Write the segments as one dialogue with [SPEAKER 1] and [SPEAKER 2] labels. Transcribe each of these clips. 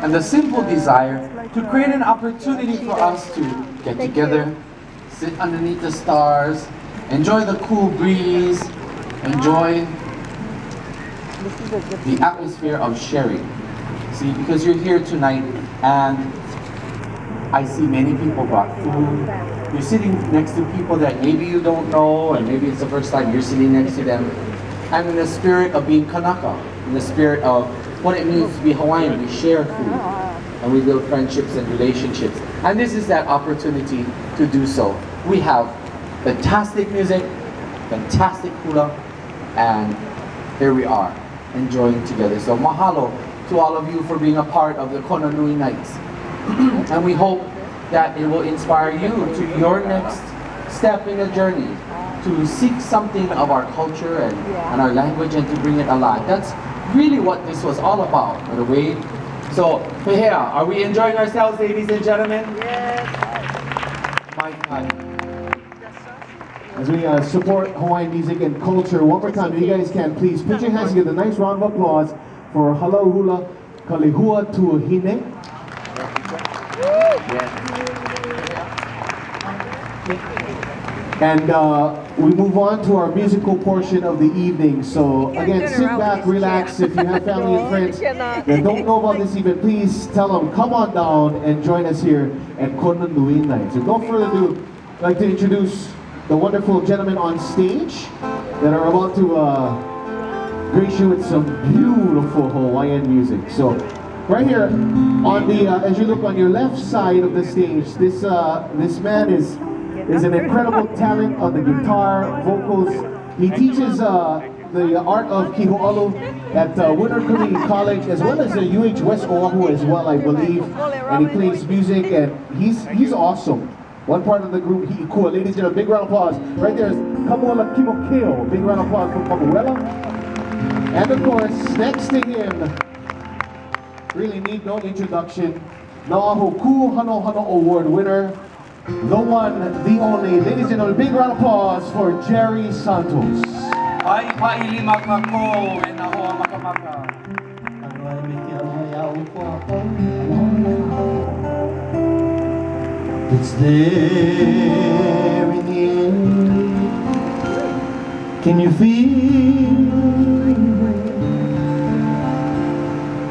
[SPEAKER 1] and the simple desire to create an opportunity for us to get together, sit underneath the stars, enjoy the cool breeze, enjoy the atmosphere of sharing. See, because you're here tonight and I see many people brought food. You're sitting next to people that maybe you don't know, and maybe it's the first time you're sitting next to them. And in the spirit of being Kanaka, in the spirit of what it means to be Hawaiian, we share food and we build friendships and relationships. And this is that opportunity to do so. We have fantastic music, fantastic hula, and here we are, enjoying together. So mahalo to all of you for being a part of the Kona Nui Nights. And we hope that it will inspire you to your next step in the journey, to seek something of our culture and our language and to bring it alive. That's really what this was all about, by the way. So, Hea, are we enjoying ourselves, ladies and gentlemen?
[SPEAKER 2] Yes.
[SPEAKER 1] My God.
[SPEAKER 3] As we support Hawaiian music and culture, one more time, if you guys can, please put your hands together. Nice round of applause for halau hula kalehua to Hina. And we move on to our musical portion of the evening. So again, sit back, relax. If you have family and friends that don't know about this event, please tell them, come on down and join us here at Kona Nui Nights. So without further ado, I'd like to introduce the wonderful gentlemen on stage that are about to grace you with some beautiful Hawaiian music. So right here, on the as you look on your left side of the stage, this man is an incredible talent on the guitar, vocals. He teaches the art of kiho'olu at Winter Community College, as well as the UH West Oahu as well, I believe. And he plays music, and he's awesome. One part of the group, Hikua. Ladies and gentlemen, big round of applause. Right there is Kamuela Kimokeo. Big round of applause for Kamuela. And of course, next to him, really need no introduction, Na'ahu Ku Hano Hano Award winner, the one, the only. Ladies and gentlemen, big round of applause for Jerry Santos.
[SPEAKER 1] Ai paili makako e na hoa makamaka.
[SPEAKER 3] It's there in the air. Can you feel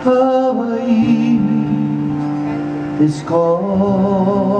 [SPEAKER 3] Hawaii is calling?